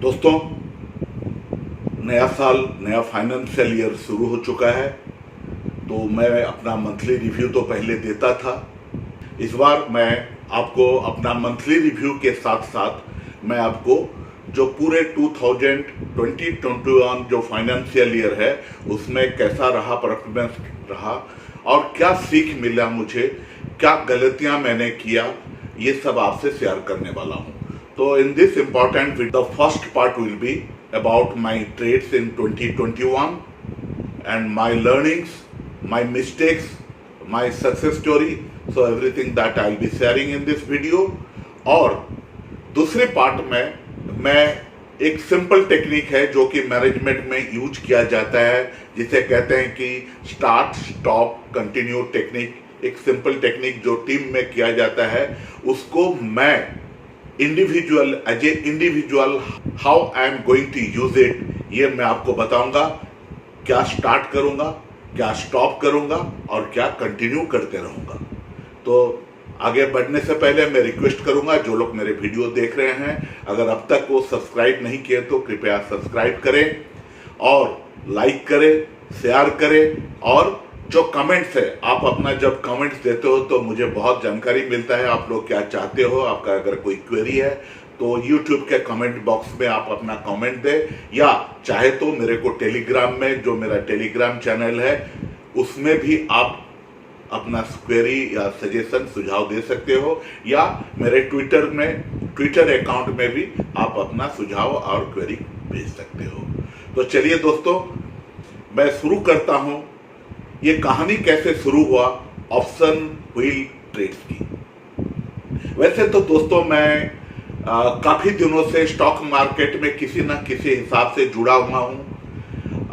दोस्तों, नया साल, नया फाइनेंशियल ईयर शुरू हो चुका है। तो मैं अपना मंथली रिव्यू तो पहले देता था। इस बार मैं आपको अपना मंथली रिव्यू के साथ साथ मैं आपको जो पूरे 2021 जो फाइनेंशियल ईयर है उसमें कैसा रहा, परफॉर्मेंस रहा और क्या सीख मिला मुझे, क्या गलतियां मैंने किया, ये सब आपसे शेयर करने वाला हूं। तो in this important the first part will be about my trades in 2021 and my learnings, my mistakes, my success story. So everything that I'll be sharing in this video. और दूसरे पार्ट में मैं एक simple technique है जो कि management में use किया जाता है, जिसे कहते हैं कि स्टार्ट स्टॉप कंटिन्यू टेक्निक। एक सिंपल टेक्निक जो टीम में किया जाता है, उसको मैं individual as a individual how I am going to use it, ये मैं आपको बताऊंगा। क्या स्टार्ट करूंगा, क्या स्टॉप करूंगा और क्या कंटिन्यू करते रहूंगा। तो आगे बढ़ने से पहले मैं रिक्वेस्ट करूंगा, जो लोग मेरे वीडियो देख रहे हैं, अगर अब तक वो सब्सक्राइब नहीं किए तो कृपया सब्सक्राइब करें और लाइक करें, शेयर करें। और जो कमेंट्स है, आप अपना जब कमेंट्स देते हो तो मुझे बहुत जानकारी मिलता है आप लोग क्या चाहते हो। आपका अगर कोई क्वेरी है तो YouTube के कमेंट बॉक्स में आप अपना कमेंट दें, या चाहे तो मेरे को टेलीग्राम में, जो मेरा टेलीग्राम चैनल है, उसमें भी आप अपना क्वेरी या सजेशन सुझाव दे सकते हो, या मेरे ट्विटर अकाउंट में भी आप अपना सुझाव और क्वेरी भेज सकते हो। तो चलिए दोस्तों, मैं शुरू करता हूं। ये कहानी कैसे शुरू हुआ ऑप्शन व्हील ट्रेड्स की। वैसे तो दोस्तों मैं काफी दिनों से स्टॉक मार्केट में किसी न किसी हिसाब से जुड़ा हुआ हूं।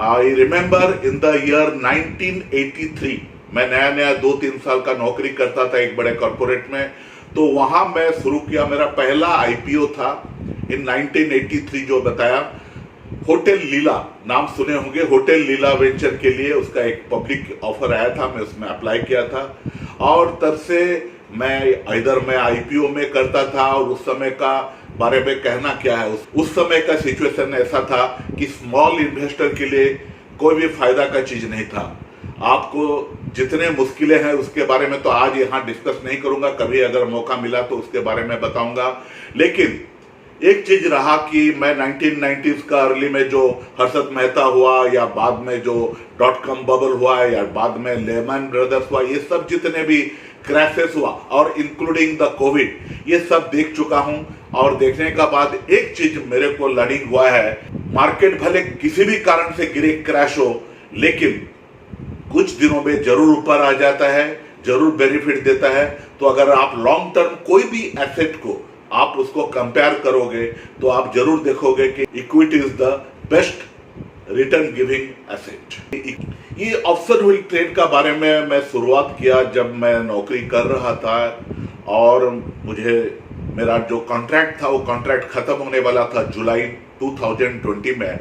I remember in the year 1983 मैं नया 2-3 साल का नौकरी करता था एक बड़े कॉर्पोरेट में। तो वहां मैं शुरू किया, मेरा पहला आईपीओ था इन 1983, जो बताया होटल लीला, नाम सुने होंगे, होटल लीला वेंचर के लिए उसका एक पब्लिक ऑफर आया था, मैं उसमें अप्लाई किया था। और तब से मैं आईपीओ में करता था। और उस समय का बारे में कहना क्या है, उस समय का सिचुएशन ऐसा था कि स्मॉल इन्वेस्टर के लिए कोई भी फायदा का चीज नहीं था। आपको जितने मुश्किलें हैं उसके बारे में तो आज यहाँ डिस्कस नहीं करूंगा, कभी अगर मौका मिला तो उसके बारे में बताऊंगा। लेकिन एक चीज रहा कि मैं 1990s का अर्ली में जो हर्षद मेहता हुआ, या बाद में जो .com बबल हुआ, या बाद में लेमन ब्रदर्स हुआ, ये सब जितने भी क्रैशेस हुआ और इंक्लूडिंग द कोविड, ये सब देख चुका हूं। और देखने का बाद एक चीज मेरे को लर्निंग हुआ है, मार्केट भले किसी भी कारण से गिरे, क्रैश हो, लेकिन कुछ दिनों में जरूर ऊपर आ जाता है, जरूर बेनिफिट देता है। तो अगर आप लॉन्ग टर्म कोई भी एसेट को आप उसको कंपेयर करोगे तो आप जरूर देखोगे कि equity is the best return giving asset. ये ऑप्शन व्हील ट्रेड का बारे में मैं शुरुआत किया जब मैं नौकरी कर रहा था, और मुझे मेरा जो कॉन्ट्रैक्ट था वो कॉन्ट्रैक्ट खत्म होने वाला था जुलाई 2020 में।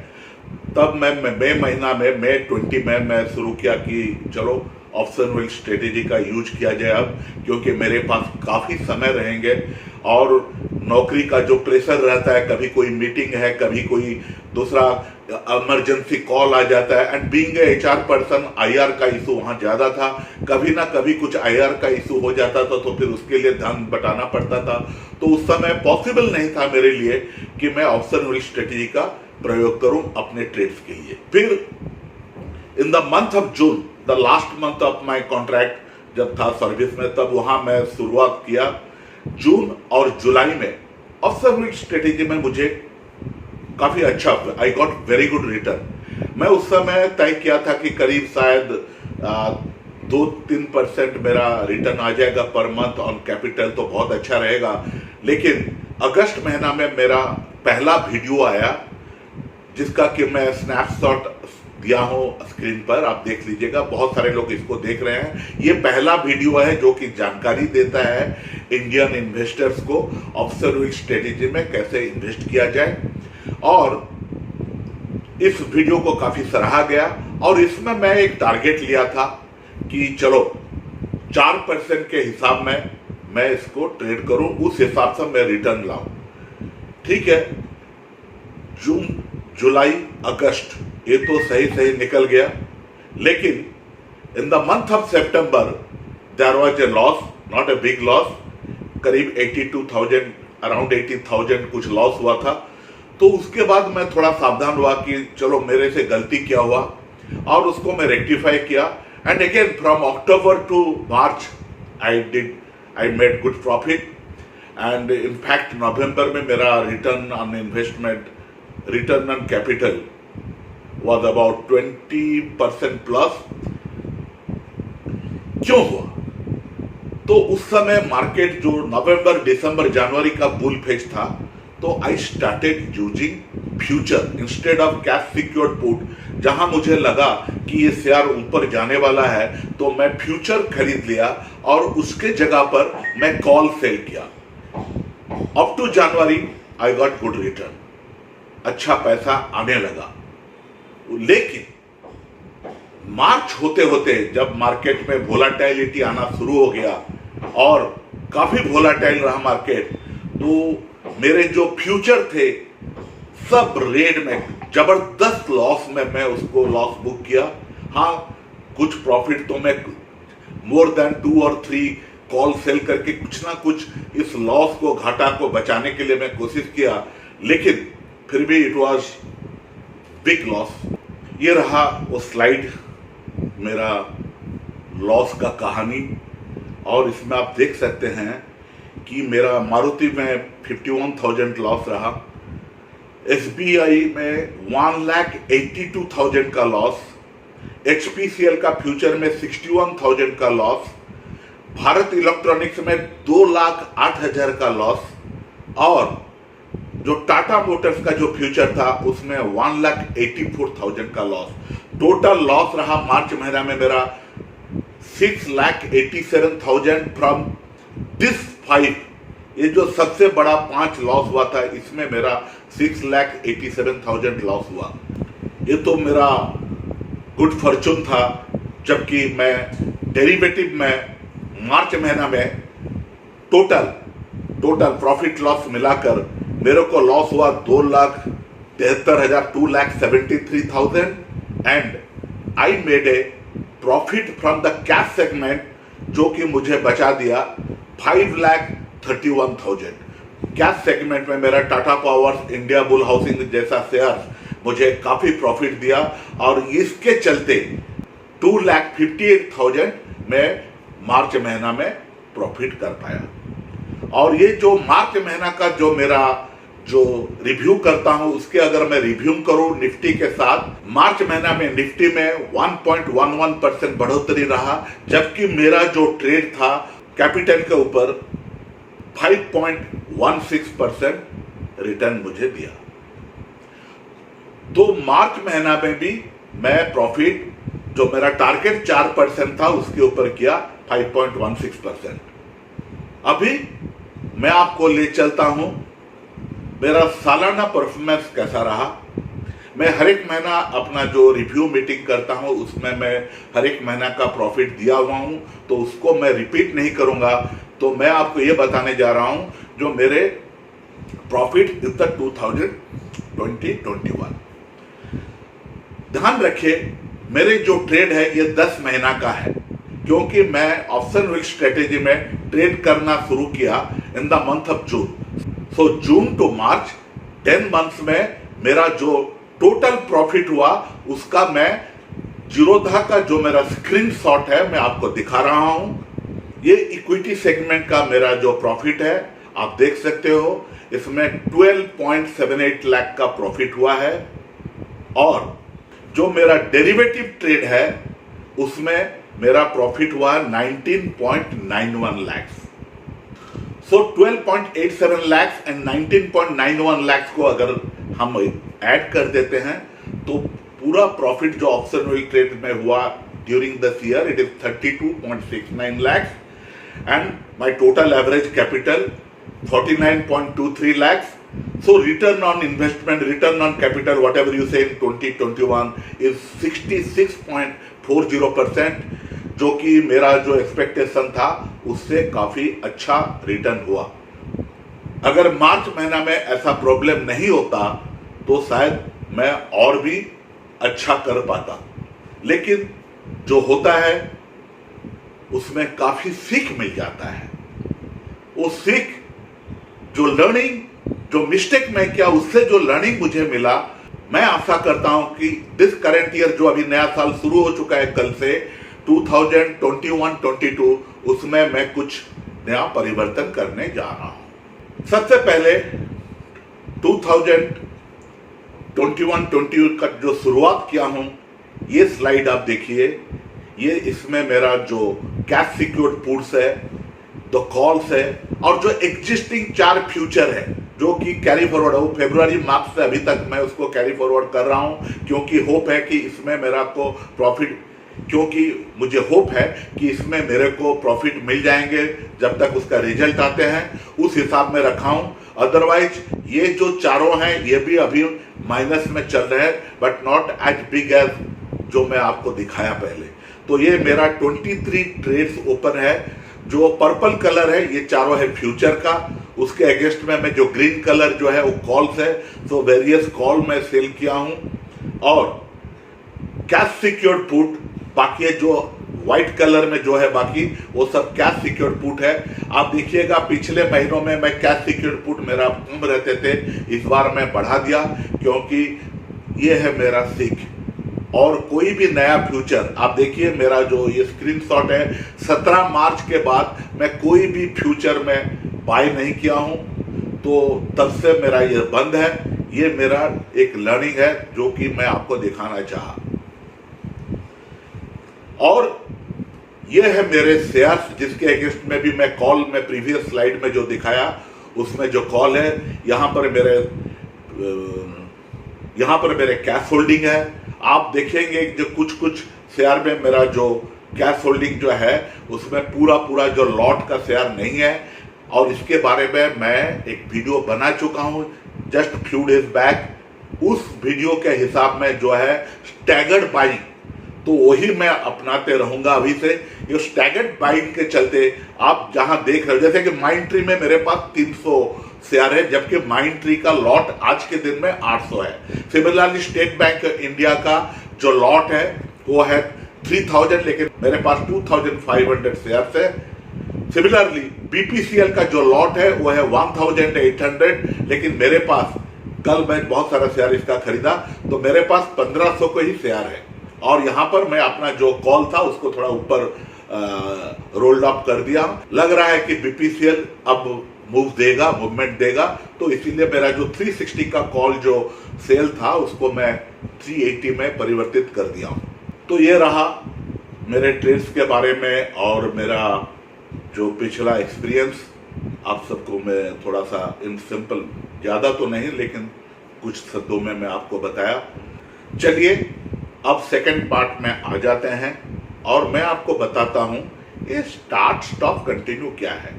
तब मैं मई 20 में मैं शुरू किया कि चलो ऑप्शन व्हील स्ट्रेटेजी का यूज किया जाए अब, क्योंकि मेरे पास काफी समय रहेंगे और नौकरी का जो प्रेशर रहता है, कभी कोई मीटिंग है, कभी कोई दूसरा इमरजेंसी कॉल आ जाता है। And being a HR person, IR का इशू वहां ज्यादा था, कभी ना कभी कुछ IR का इशू हो जाता था, तो फिर उसके लिए ध्यान बटाना पड़ता था। तो उस समय पॉसिबल नहीं था मेरे लिए कि मैं ऑप्शन व्हील स्ट्रेटेजी का प्रयोग करूं अपने ट्रेड्स के लिए। फिर इन the month of June, the last month of my contract जब था सर्विस में, तब वहां मैं शुरुआत किया। जून और जुलाई में ऑप्शन व्हील स्ट्रेटेजी में मुझे काफी अच्छा, I got very good return. मैं उस समय तय किया था कि करीब शायद 2-3% मेरा रिटर्न आ जाएगा पर मंथ ऑन कैपिटल, तो बहुत अच्छा रहेगा। लेकिन अगस्त महीना में मेरा पहला वीडियो आया, जिसका कि मैं स्नैपशॉट दिया हूं स्क्रीन पर, आप देख लीजिएगा, बहुत सारे लोग इसको देख रहे हैं। ये पहला वीडियो है जो कि जानकारी देता है इंडियन इन्वेस्टर्स को ऑप्शन व्हील स्ट्रेटेजी में कैसे इन्वेस्ट किया जाए। और इस वीडियो को काफी सराहा गया, और इसमें मैं एक टारगेट लिया था कि चलो 4% के हिसाब में मैं इसको ट्रेड करूं, उस हिसाब से मैं रिटर्न लाऊं। ठीक है, जून, जुलाई, अगस्त ये तो सही सही निकल गया, लेकिन इन द मंथ ऑफ सितंबर there was a loss, not a big loss, करीब 82,000, अराउंड 80,000 कुछ लॉस हुआ था। तो उसके बाद मैं थोड़ा सावधान हुआ कि चलो मेरे से गलती क्या हुआ, और उसको मैं रेक्टिफाई किया। And again from October to March I made good profit. And in fact November में मेरा return on investment, return on capital was about 20% plus. क्यों हुआ? तो उस समय मार्केट जो नवंबर, दिसंबर, जनवरी का बुल फेज था, तो I started using future instead of cash secured put. जहां मुझे लगा कि ये शेयर ऊपर जाने वाला है तो मैं फ्यूचर खरीद लिया और उसके जगह पर मैं कॉल सेल किया। Up to January I got good return, अच्छा पैसा आने लगा। लेकिन मार्च होते होते जब मार्केट में वोलाटिलिटी आना शुरू हो गया और काफी वोलाटाइल रहा मार्केट, तो मेरे जो फ्यूचर थे सब रेड में, जबरदस्त लॉस में मैं उसको लॉस बुक किया। हाँ, कुछ प्रॉफिट तो मैं मोर देन 2 और 3 कॉल सेल करके कुछ ना कुछ इस लॉस को, घाटा को बचाने के लिए मैं कोशिश किया, लेकिन फिर भी इट वाज बिग लॉस। ये रहा वो स्लाइड, मेरा लॉस का कहानी। और इसमें आप देख सकते हैं कि मेरा मारुति में 51,000 लॉस रहा, एसबीआई में 1,82,000 का लॉस, एचपीसीएल का फ्यूचर में 61,000 का लॉस, भारत इलेक्ट्रॉनिक्स में 2,08,000 का लॉस, और जो टाटा मोटर्स का जो फ्यूचर था उसमें 1,84,000 का लॉस। टोटल लॉस रहा मार्च महीना में मेरा 6,87,000 फ्रॉम दिस 5। ये जो सबसे बड़ा 5 लॉस हुआ था, इसमें मेरा 6,87,000 लॉस हुआ। ये तो मेरा गुड फॉर्चून था। जबकि मैं डेरिवेटिव में मार्च महीना में टोटल प्रॉफिट लॉस मिलाकर मेरे को लॉस हुआ 2,73,000, 2,73,000, and I made a profit from the cash segment, जो कि मुझे बचा दिया 5,31,000। कैश सेगमेंट में मेरा Tata powers, India bull housing जैसा शेयर मुझे काफी प्रॉफिट दिया, और इसके चलते 2,58,000 में मार्च महीना में प्रॉफिट कर पाया। और ये जो मार्च महीना का जो मेरा जो रिव्यू करता हूं, उसके अगर मैं रिव्यू करूं निफ्टी के साथ, मार्च महीना में निफ्टी में 1.11% बढ़ोतरी रहा, जबकि मेरा जो ट्रेड था कैपिटल के ऊपर 5.16% रिटर्न मुझे दिया। तो मार्च महीना में भी मैं प्रॉफिट, जो मेरा टारगेट 4% था, उसके ऊपर किया 5.16%। अभी मैं आपको ले चलता हूं मेरा सालाना परफॉर्मेंस कैसा रहा। मैं हर एक महीना अपना जो रिव्यू मीटिंग करता हूं, उसमें मैं हर एक महीना का प्रॉफिट दिया हुआ हूं, तो उसको मैं रिपीट नहीं करूंगा। तो मैं आपको ये बताने जा रहा हूं जो मेरे प्रॉफिट इन द 2021। ध्यान रखिए, मेरे जो ट्रेड है ये 10 महीना का है, क्योंकि मैं ऑप्शन विल स्ट्रेटेजी में ट्रेड करना शुरू किया in the month of June. So June to March 10 months में मेरा जो टोटल प्रॉफिट हुआ, उसका मैं जीरोधा का जो मेरा स्क्रीनशॉट है मैं आपको दिखा रहा हूं। ये इक्विटी सेगमेंट का मेरा जो प्रॉफिट है आप देख सकते हो, इसमें 12.78 लाख का प्रॉफिट हुआ है, और जो मेरा डेरिवेटिव ट्रेड है उसमें मेरा प्रॉफिट हुआ 19.91 लाख। सो 12.87 लाख एंड 19.91 लाख को अगर हम ऐड कर देते हैं तो पूरा प्रॉफिट जो ऑप्शन विल ट्रेड में हुआ during this year, it is 32.69 lakh, and my total average capital 49.23 lakhs. So return on investment, return on capital, whatever you say in 2021 is 66.40%, जो कि मेरा जो एक्सपेक्टेशन था उससे काफी अच्छा रिटर्न हुआ। अगर मार्च महीना में ऐसा प्रॉब्लम नहीं होता तो शायद मैं और भी अच्छा कर पाता। लेकिन जो होता है उसमें काफी सीख मिल जाता है। वो सीख, जो लर्निंग, जो मिस्टेक मैं किया उससे जो लर्निंग मुझे मिला, मैं आशा करता हूं कि दिस करंट ईयर जो अभी नया साल शुरू हो चुका है कल से 2021-22, उसमें मैं कुछ नया परिवर्तन करने जा रहा हूं। सबसे पहले 2021-22 का जो शुरुआत किया हूं, ये स्लाइड आप देखिए। ये इसमें मेरा जो कैश सिक्योर्ड पुट्स है, तो कॉल्स है, और जो एग्जिस्टिंग 4 फ्यूचर है जो कि कैरी फॉरवर्ड है, वो फरवरी मार्च से अभी तक मैं उसको कैरी फॉरवर्ड कर रहा हूं, क्योंकि होप है कि इसमें मेरा को प्रॉफिट, क्योंकि मुझे होप है कि इसमें मेरे को प्रॉफिट मिल जाएंगे जब तक उसका रिजल्ट आते हैं, उस हिसाब में रखा हूं। अदरवाइज ये जो चारों हैं ये भी अभी माइनस में चल रहे हैं, but not as big as जो मैं आपको दिखाया पहले। तो ये मेरा 23 ट्रेड्स ओपन है। जो पर्पल कलर है ये चारों है फ्यूचर का, उसके अगेंस्ट में मैं जो ग्रीन कलर जो है वो कॉल्स है, तो वेरियस कॉल मैं सेल किया हूं। और कैश सिक्योर्ड पुट बाकी है, जो व्हाइट कलर में जो है बाकी वो सब कैश सिक्योर्ड पुट है। आप देखिएगा पिछले महीनों में मैं कैश सिक्योर्ड पुट मेरा कम रहते थे, इस बार मैं बढ़ा दिया, क्योंकि ये है मेरा सीख। और कोई भी नया फ्यूचर आप देखिए, मेरा जो ये स्क्रीनशॉट है 17 मार्च के बाद मैं कोई भी फ्यूचर में बाय नहीं किया हूं, तो तब से मेरा ये बंद है। ये मेरा एक लर्निंग है जो कि मैं आपको दिखाना चाहा। और ये है मेरे शेयर्स जिसके अगेंस्ट में भी मैं कॉल में प्रीवियस स्लाइड में जो दिखाया उसमें जो कॉल है, यहाँ पर मेरे कैश होल्डिंग है। आप देखेंगे जो कुछ शेयर में मेरा जो कैश होल्डिंग जो है उसमें पूरा जो लॉट का शेयर नहीं है, और इसके बारे में मैं एक वीडियो बना चुका हूं जस्ट फ्यू डेज बैक। उस वीडियो के हिसाब में जो है स्टैगर्ड बाइंग, तो वही मैं अपनाते रहूंगा अभी से। ये स्टैगर्ड बाइंग के चलते आप जहां देख रहे हो, जैसे कि माइंड ट्री में मेरे पास 300 शेयर है, जबकि माइंड ट्री का लॉट आज के दिन में 800 है। सिमिलरली स्टेट बैंक इंडिया का जो लॉट है वो है 3000, लेकिन मेरे पास 2500 शेयर है। सिमिलरली बीपीसीएल का जो लॉट है वो है 1800, लेकिन मेरे पास, कल मैं बहुत सारा शेयर इसका खरीदा, तो मेरे पास 1500 को ही शेयर है। और यहाँ पर मैं अपना जो कॉल था उसको थोड़ा ऊपर रोल्ड अप कर दिया। लग रहा है कि बीपीसीएल अब मूवमेंट देगा, तो इसीलिए मेरा जो 360 का कॉल जो सेल था उसको मैं 380 में परिवर्तित कर दिया हूं। तो ये रहा मेरे ट्रेड्स के बारे में और मेरा जो पिछला एक्सपीरियंस आप सबको मैं थोड़ा सा इन सिंपल, ज़्यादा तो नहीं लेकिन कुछ शब्दों में मैं आपको बताया। चलिए अब सेकंड पार्ट में आ जाते हैं और मैं आपको बताता हूं ये स्टार्ट स्टॉप कंटिन्यू क्या है।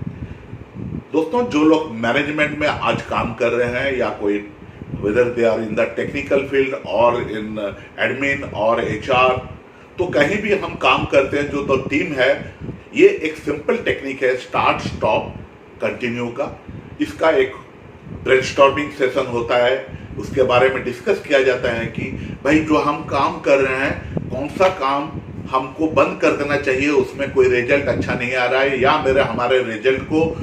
दोस्तों, जो लोग मैनेजमेंट में आज काम कर रहे हैं या कोई, whether they are in the technical field और इन एडमिन और एचआर, तो कहीं भी हम काम करते हैं, जो तो टीम है, ये एक सिंपल टेक्निक है स्टार्ट स्टॉप कंटिन्यू का। इसका एक ब्रेनस्टॉर्मिंग सेशन होता है, उसके बारे में डिस्कस किया जाता है कि भाई जो हम काम कर रहे हैं कौन सा काम हमको बंद कर देना चाहिए, उसमें कोई रिजल्ट अच्छा नहीं आ रहा है या हमारे रिजल्ट को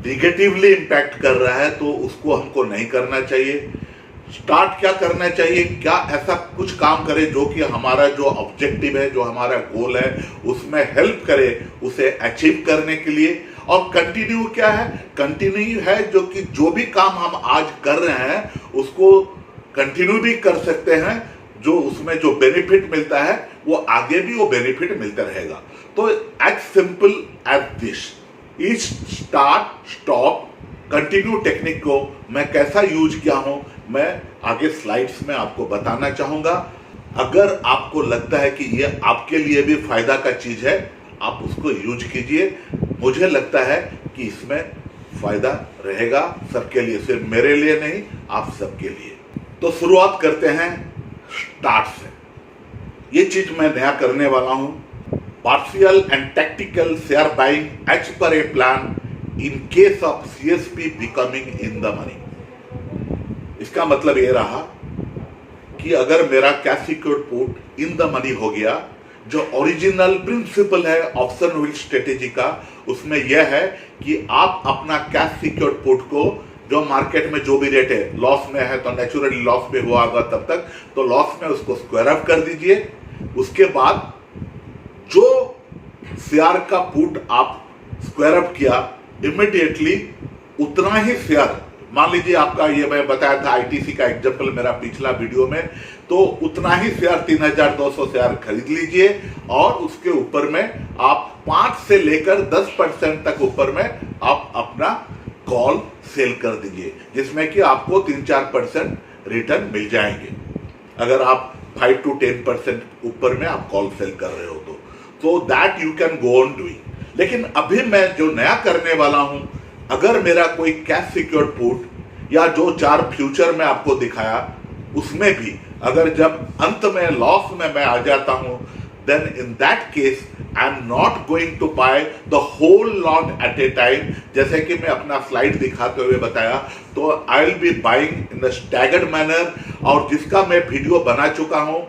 निगेटिवली इम्पैक्ट कर रहा है, तो उसको हमको नहीं करना चाहिए। स्टार्ट क्या करना चाहिए, क्या ऐसा कुछ काम करे जो कि हमारा जो ऑब्जेक्टिव है, जो हमारा गोल है, उसमें हेल्प करे उसे अचीव करने के लिए। और कंटिन्यू क्या है, कंटिन्यू है जो कि जो भी काम हम आज कर रहे हैं उसको कंटिन्यू भी कर सकते हैं, जो उसमें जो बेनिफिट मिलता है वो आगे भी वो बेनिफिट मिलता रहेगा। तो एज सिंपल एज दिस, इस स्टार्ट स्टॉप कंटिन्यू टेक्निक को मैं कैसा यूज किया हूं, मैं आगे स्लाइड्स में आपको बताना चाहूंगा। अगर आपको लगता है कि ये आपके लिए भी फायदा का चीज है, आप उसको यूज कीजिए। मुझे लगता है कि इसमें फायदा रहेगा सबके लिए, सिर्फ मेरे लिए नहीं, आप सबके लिए। तो शुरुआत करते हैं स्टार्ट से। ये चीज मैं नया करने वाला हूं, partial and tactical share buying as per a plan in case of CSP becoming in the money. इसका मतलब ये रहा कि अगर मेरा cash secured put in the money हो गया, जो ओरिजिनल प्रिंसिपल है ऑप्शन व्हील स्ट्रेटेजी का, उसमें यह है कि आप अपना कैश सिक्योर्ड पुट को जो मार्केट में जो भी रेट है, लॉस में है तो नेचुरली लॉस में हुआ होगा तब तक, तो लॉस में उसको स्क्वायर अप कर दीजिए। उसके बाद जो शेयर का पुट आप स्क्वायर अप किया, इमीडिएटली उतना ही शेयर, मान लीजिए आपका ये मैं बताया था आईटीसी का एग्जांपल मेरा पिछला वीडियो में, तो उतना ही शेयर 3200 शेयर खरीद लीजिए और उसके ऊपर में आप 5 से लेकर 10% तक ऊपर में आप अपना कॉल सेल कर दीजिए, जिसमें कि आपको 3-4% रिटर्न मिल जाएंगे अगर आप 5 to 10% ऊपर में आप कॉल सेल कर रहे हो तो that you can go on doing. लेकिन अभी मैं जो नया करने वाला हूं, अगर मेरा कोई कैश सिक्योर्ड पुट या जो 4 फ्यूचर में आपको दिखाया उसमें भी अगर जब अंत में लॉस में मैं आ जाता हूं, then in that case I am not going to buy the whole lot at a time. जैसे कि मैं अपना स्लाइड दिखाते हुए बताया, तो I will be buying in a staggered manner, और जिसका मैं वीडियो बना चुका हूं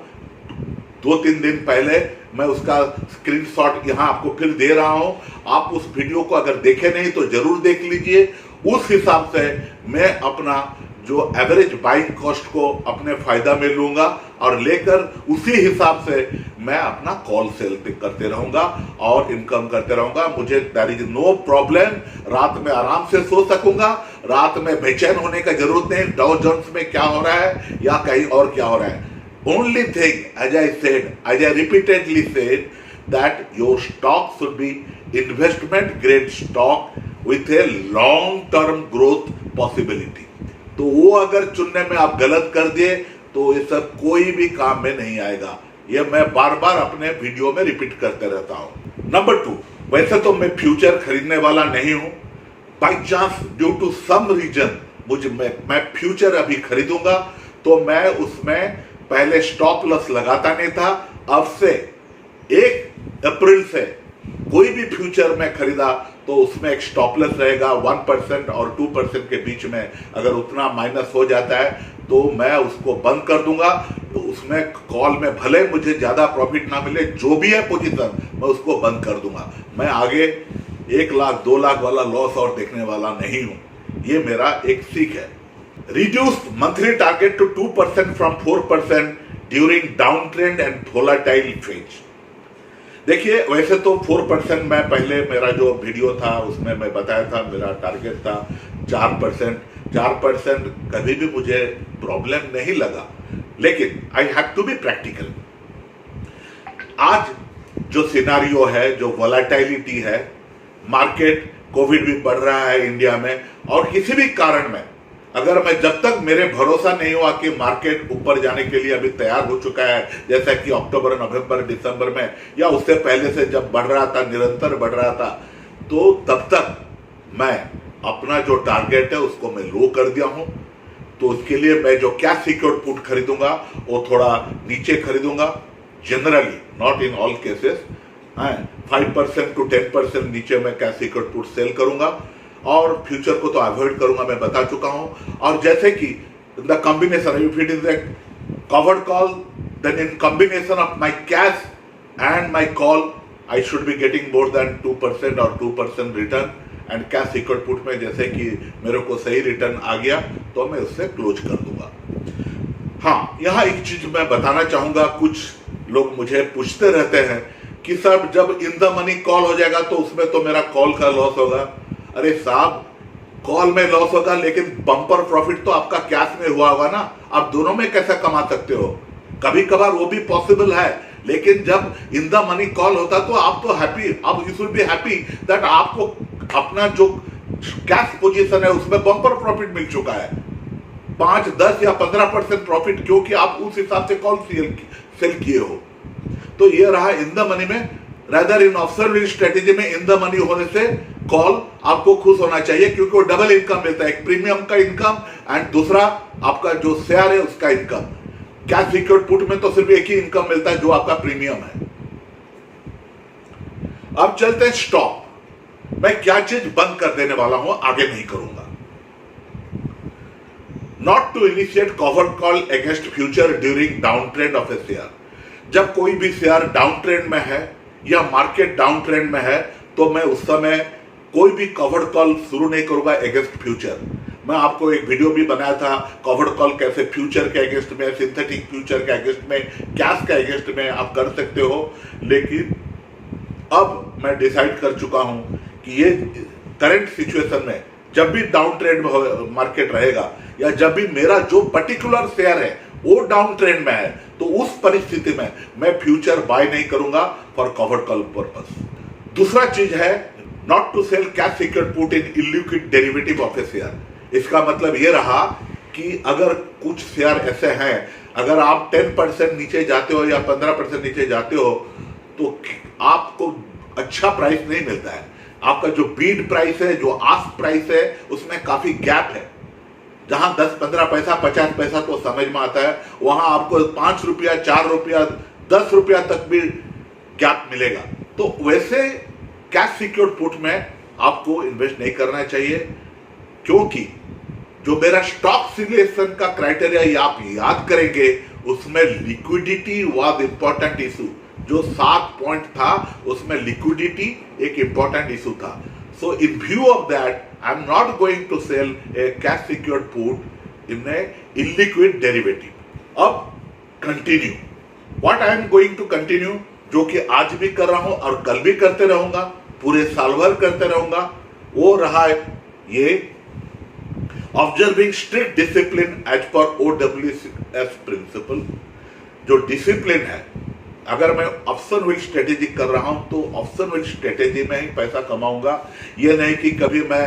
2-3 दिन पहले, मैं उसका स्क्रीनशॉट यहां आपको फिर दे रहा हूं। आप उस वीडियो को अगर देखे नहीं तो जरूर देख लीजिए। उस हिसाब से मैं अपना जो एवरेज बाइंग कॉस्ट को अपने फायदा में लूंगा और लेकर उसी हिसाब से मैं अपना कॉल सेल करते रहूंगा और इनकम करते रहूंगा। मुझे देयर इज नो प्रॉब्लम, रात में आराम से सो सकूंगा, रात में बेचैन होने का जरूरत नहीं डाउ जोन्स में क्या हो रहा है या कहीं और क्या हो रहा है। Only thing, as I repeatedly said, that your stock should be investment grade stock with a long term growth possibility. तो वो अगर चुनने में आप गलत कर दिए तो ये सब कोई भी काम में नहीं आएगा। ये मैं बार बार अपने वीडियो में रिपीट करते रहता हूँ। नंबर 2, वैसे तो मैं फ्यूचर खरीदने वाला नहीं हूँ। By chance due to some reason मैं फ्यूचर अभी खरीदूंगा, तो मैं उसमें पहले स्टॉप लॉस लगाता नहीं था। अब से 1 अप्रैल से कोई भी फ्यूचर में खरीदा तो उसमें एक स्टॉप लॉस रहेगा 1% और 2% के बीच में। अगर उतना माइनस हो जाता है तो मैं उसको बंद कर दूंगा। तो उसमें कॉल में भले मुझे ज्यादा प्रॉफिट ना मिले, जो भी है पोजीशन मैं उसको बंद कर दूंगा। मैं आगे 1 लाख 2 लाख वाला लॉस और देखने वाला नहीं हूं। ये मेरा एक सीख है। Reduced monthly target to 2% from 4% during downtrend and volatile phase। देखिए, वैसे तो 4% मैं पहले मेरा जो वीडियो था उसमें मैं बताया था, मेरा टारगेट था 4%। कभी भी मुझे प्रॉब्लम नहीं लगा, लेकिन I have to be practical. आज जो सिनारियो है, जो वोलेटिलिटी है, मार्केट, कोविड भी बढ़ रहा है इंडिया में, और किसी भी कारण में अगर मैं जब तक मेरे भरोसा नहीं हुआ कि मार्केट ऊपर जाने के लिए अभी तैयार हो चुका है, जैसा कि अक्टूबर, नवंबर, दिसंबर में या उससे पहले से जब बढ़ रहा था, निरंतर बढ़ रहा था, तो तब तक मैं अपना जो टारगेट है उसको मैं लो कर दिया हूं। तो उसके लिए मैं जो कैश सिक्योर्ड पुट खरीदूंगा वो थोड़ा नीचे खरीदूंगा, generally, not in all cases. 5% to 10% नीचे मैं कैश सिक्योर्ड पुट सेल करूंगा और फ्यूचर को तो अवॉइड करूंगा, मैं बता चुका हूं। और जैसे कि the combination, if it is a covered call, then in combination of my cash and my call I should be getting more than 2% और 2% return. And cash secured put में जैसे कि मेरे को सही रिटर्न आ गया तो मैं उससे क्लोज कर दूंगा। हाँ, यहाँ एक चीज मैं बताना चाहूंगा। कुछ लोग मुझे पूछते रहते हैं कि सर जब इन द मनी कॉल हो जाएगा तो उसमें तो मेरा कॉल का लॉस होगा। अरे साहब, कॉल में लॉस होगा लेकिन बम्पर प्रॉफिट तो आपका कैश में हुआ होगा ना। आप दोनों में कैसे कमा सकते हो? कभी कभार वो भी पॉसिबल है, लेकिन जब इन द मनी कॉल होता तो आप तो हैप्पी, आप you should be happy that आपको अपना जो कैश पोजीशन है उसमें बम्पर प्रॉफिट मिल चुका है, 5, 10 या 15% प्रॉफिट, क्योंकि आप उस हिसाब से कॉल सेल किए हो। तो ये रहा इन द मनी में। रादर इन ऑब्जर्विंग स्ट्रेटेजी में इन द मनी होने से कॉल आपको खुश होना चाहिए, क्योंकि वो डबल इनकम मिलता है, एक प्रीमियम का इनकम एंड दूसरा आपका जो शेयर है उसका इनकम। कैश सिक्योर्ड पुट में तो सिर्फ एक ही इनकम मिलता है जो आपका प्रीमियम है। अब चलते हैं स्टॉप। मैं क्या चीज बंद कर देने वाला हूं, आगे नहीं करूंगा। Not to initiate cover call against future during down trend of a share. जब कोई भी शेयर डाउन ट्रेंड में है या मार्केट डाउन ट्रेंड में है तो मैं उस समय कोई भी कवर्ड कॉल शुरू नहीं करूंगा अगेंस्ट फ्यूचर। मैं आपको एक वीडियो भी बनाया था कवर्ड कॉल कैसे फ्यूचर के अगेंस्ट में, सिंथेटिक फ्यूचर के अगेंस्ट में, कैश के अगेंस्ट में आप कर सकते हो। लेकिन अब मैं डिसाइड कर चुका हूं कि ये करंट सिचुएशन में जब भी डाउन ट्रेंड मार्केट रहेगा या जब भी मेरा जो पर्टिकुलर शेयर है वो डाउन ट्रेंड में है तो उस परिस्थिति में मैं फ्यूचर बाय नहीं करूंगा फॉर कवर्ड कॉल पर्पस। दूसरा चीज है not to sell cash secured put in illiquid derivative of a share. इसका मतलब ये रहा कि अगर कुछ शेयर ऐसे हैं, अगर आप 10% नीचे जाते हो या 15% नीचे जाते हो तो आपको अच्छा प्राइस नहीं मिलता है। आपका जो बीड प्राइस है, जो आस्क प्राइस है, उसमें काफी गैप है। जहां 10-15 पैसा 50 पैसा तो समझ में आता है, वहां आपको 5 रुपया 4 रुपया 10 रुपया तक भी गैप मिलेगा। तो वैसे कैश सिक्योर्ड पुट में आपको इन्वेस्ट नहीं करना चाहिए, क्योंकि जो मेरा स्टॉक सिलेक्शन का क्राइटेरिया ये आप याद करेंगे उसमें लिक्विडिटी वाज इंपॉर्टेंट इशू। जो 7 पॉइंट था उसमें लिक्विडिटी एक इंपॉर्टेंट इशू था। So in view of that I am not going to sell a cash secured put in a illiquid derivative. अब continue what I am going to continue, जो कि आज भी कर रहा हूं और कल भी करते रहूंगा, पूरे साल भर करते रहूंगा, वो रहा ये observing strict discipline as per OWS principle. जो डिसिप्लिन है, अगर मैं ऑप्शन विल स्ट्रेटेजी कर रहा हूं तो ऑप्शन विल स्ट्रेटेजी में ही पैसा कमाऊंगा। ये नहीं कि कभी मैं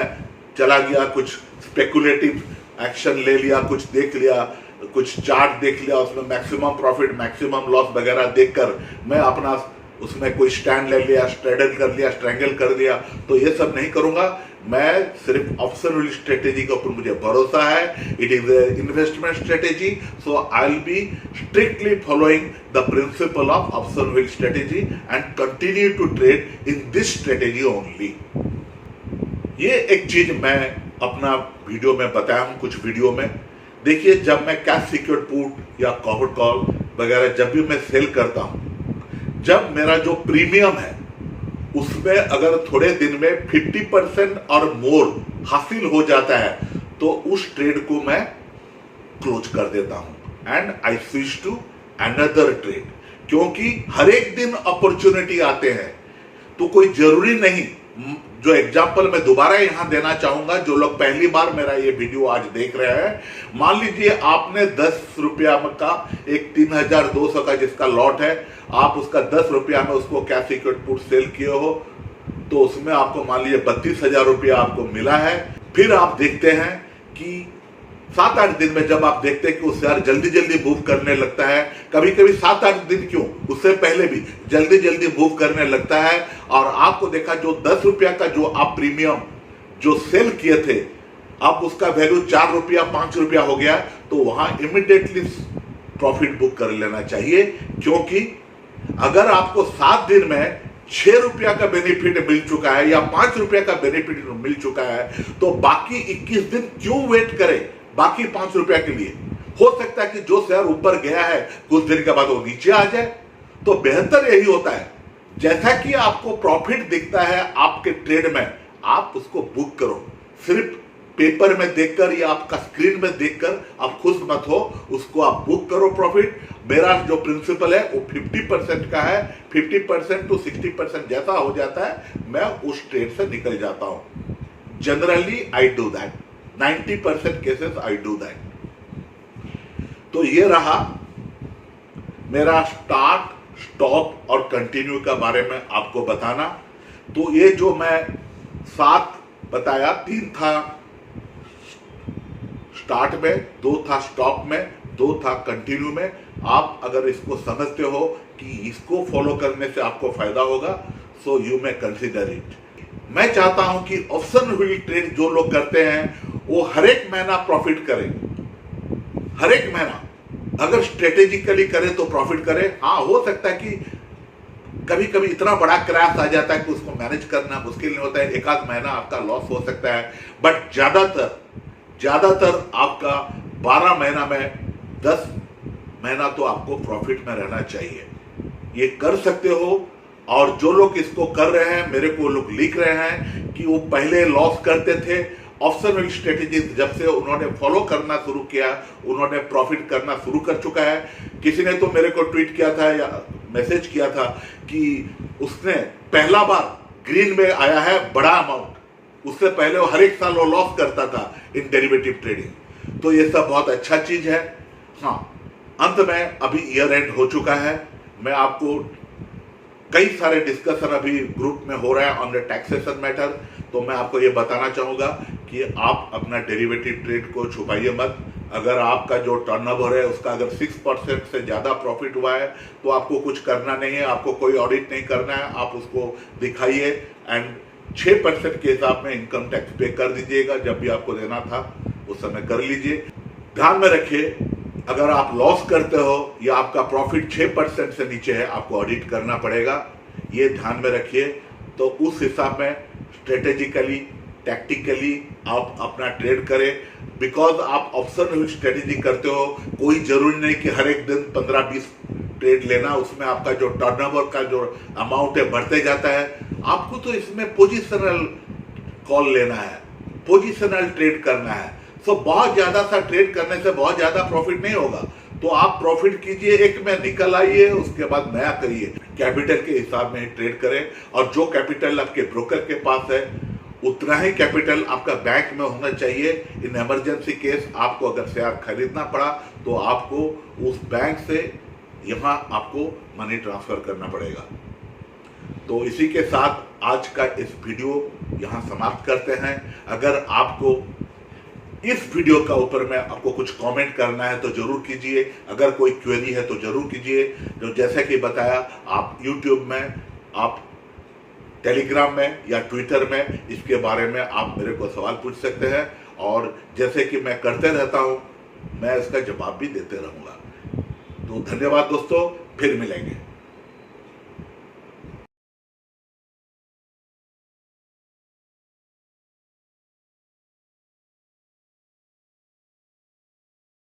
चला गया कुछ स्पेकुलेटिव एक्शन ले लिया, कुछ देख लिया, कुछ चार्ट देख लिया, उसमें मैक्सिमम प्रॉफिट मैक्सिमम लॉस वगैरह देखकर मैं अपना उसमें कोई स्टैंड ले लिया, स्ट्रेडल कर लिया, स्ट्रैंगल कर दिया, तो ये सब नहीं करूंगा। मैं सिर्फ ऑप्शन विल स्ट्रेटेजी के ऊपर मुझे भरोसा है। It is a investment strategy, so I will be strictly following the principle of option wheel strategy and continue to trade in this strategy only. ये एक चीज मैं अपना वीडियो में बताया हूं, कुछ वीडियो में देखिए। जब मैं कैश सिक्योर्ड पुट या कवर्ड कॉल वगैरह जब भी मैं सेल करता हूं, जब मेरा जो प्रीमियम है उसमें अगर थोड़े दिन में 50% और मोर हासिल हो जाता है तो उस ट्रेड को मैं क्लोज कर देता हूं and I switch to another trade. क्योंकि हर एक दिन अपॉर्चुनिटी आते हैं, तो कोई जरूरी नहीं। जो एग्जाम्पल मैं दोबारा यहां देना चाहूंगा, जो लोग पहली बार मेरा ये वीडियो आज देख रहे हैं, मान लीजिए आपने 10 रुपया का एक 3200 का जिसका लॉट है, आप उसका 10 रुपया में उसको कैश सिक्योर्ड पुट सेल किए हो, तो उसमें आपको मान लीजिए 32,000 रुपया आपको मिला है। फिर आप देखते हैं कि 7-8 दिन में जब आप देखते हैं कि वो शेयर जल्दी जल्दी मूव करने लगता है, कभी कभी 7-8 दिन क्यों, उससे पहले भी जल्दी जल्दी मूव करने लगता है, और आपको देखा जो 10 रुपया का जो आप प्रीमियम जो सेल किए थे, अब उसका वैल्यू 4 रुपया 5 रुपया हो गया, तो वहां इमीडिएटली प्रॉफिट बुक कर लेना चाहिए। क्योंकि अगर आपको 7 दिन में 6 रुपया का बेनिफिट मिल चुका है या 5 रुपया का बेनिफिट मिल चुका है, तो बाकी 21 दिन क्यों वेट करें बाकी 5 रुपया के लिए। हो सकता है कि जो शेयर ऊपर गया है कुछ दिन के बाद वो नीचे आ जाए, तो बेहतर यही होता है जैसा कि आपको प्रॉफिट दिखता है आपके ट्रेड में, आप उसको बुक करो। सिर्फ पेपर में देखकर या आपका स्क्रीन में देखकर आप खुश मत हो, उसको आप बुक करो प्रॉफिट। मेरा जो प्रिंसिपल है वो 50% का है, 50% to 60% जैसा हो जाता है मैं उस ट्रेड से निकल जाता हूं। Generally I do that, 90% cases I do that. तो ये रहा मेरा स्टार्ट, स्टॉप और कंटिन्यू का बारे में आपको बताना। तो ये जो मैं 7 बताया, 3 था स्टार्ट में, 2 था स्टॉप में, 2 था कंटिन्यू में। आप अगर इसको समझते हो कि इसको फॉलो करने से आपको फायदा होगा, so you may consider it. मैं चाहता हूं कि ऑप्शन विल ट्रेड जो लोग करते हैं वो हर एक महीना प्रॉफिट करें, हर एक महीना। अगर स्ट्रेटेजिकली करें तो प्रॉफिट करें। हाँ, हो सकता है कि कभी कभी इतना बड़ा क्रैश आ जाता है कि उसको मैनेज करना मुश्किल नहीं होता है, 1 आध महीना आपका लॉस हो सकता है, बट ज्यादातर आपका 12 महीना में 10 महीना तो आपको प्रॉफिट में रहना चाहिए। ये कर सकते हो। और जो लोग इसको कर रहे हैं, मेरे को लोग लिख रहे हैं कि वो पहले लॉस करते थे, ऑप्शनल स्ट्रेटेजी जब से उन्होंने फॉलो करना शुरू किया, उन्होंने प्रॉफिट करना शुरू कर चुका है। किसी ने तो मेरे को ट्वीट किया था या मैसेज किया था कि उसने पहला बार ग्रीन में आया है बड़ा अमाउंट, उससे पहले वो हर एक साल वो लॉस करता था इन डेरिवेटिव ट्रेडिंग। तो ये सब बहुत अच्छा चीज है। हाँ, अंत में अभी ईयर एंड हो चुका है। मैं आपको कई सारे डिस्कशन अभी ग्रुप में हो रहा है ऑन द टैक्सेशन मैटर, तो मैं आपको ये बताना चाहूंगा कि आप अपना डेरिवेटिव ट्रेड को छुपाइए मत। अगर आपका जो टर्नओवर है उसका अगर 6% से ज़्यादा प्रॉफिट हुआ है तो आपको कुछ करना नहीं है, आपको कोई ऑडिट नहीं करना है, आप उसको दिखाइए एंड 6% के हिसाब में इनकम टैक्स पे कर दीजिएगा। जब भी आपको देना था उस समय कर लीजिए। ध्यान में रखिए, अगर आप लॉस करते हो या आपका प्रॉफिट 6% से नीचे है, आपको ऑडिट करना पड़ेगा। ये ध्यान में रखिए। तो उस हिसाब में स्ट्रेटेजिकली, टैक्टिकली आप अपना ट्रेड करें। बिकॉज आप ऑप्शनल स्ट्रेटेजी करते हो, कोई जरूरी नहीं कि हर एक दिन 15-20 ट्रेड लेना, उसमें आपका जो टर्नओवर का जो अमाउंट है बढ़ते जाता है। आपको तो इसमें पोजिशनल कॉल लेना है, पोजिशनल ट्रेड करना है। तो बहुत ज्यादा सा ट्रेड करने से बहुत ज्यादा प्रॉफिट नहीं होगा। तो आप प्रॉफिट कीजिए, एक में निकल आइए, उसके बाद नया करिए। कैपिटल के हिसाब में ट्रेड करें और जो कैपिटल आपके ब्रोकर के पास है उतना ही कैपिटल आपका बैंक में होना चाहिए। इन इमरजेंसी केस आपको अगर शेयर खरीदना पड़ा तो आपको उस बैंक से यहाँ आपको मनी ट्रांसफर करना पड़ेगा। तो इसी के साथ आज का इस वीडियो यहाँ समाप्त करते हैं। अगर आपको इस वीडियो का ऊपर में आपको कुछ कमेंट करना है तो जरूर कीजिए। अगर कोई क्वेरी है तो जरूर कीजिए। जो जैसे कि बताया, आप यूट्यूब में, आप टेलीग्राम में या ट्विटर में इसके बारे में आप मेरे को सवाल पूछ सकते हैं और जैसे कि मैं करते रहता हूं, मैं इसका जवाब भी देते रहूंगा। तो धन्यवाद दोस्तों, फिर मिलेंगे।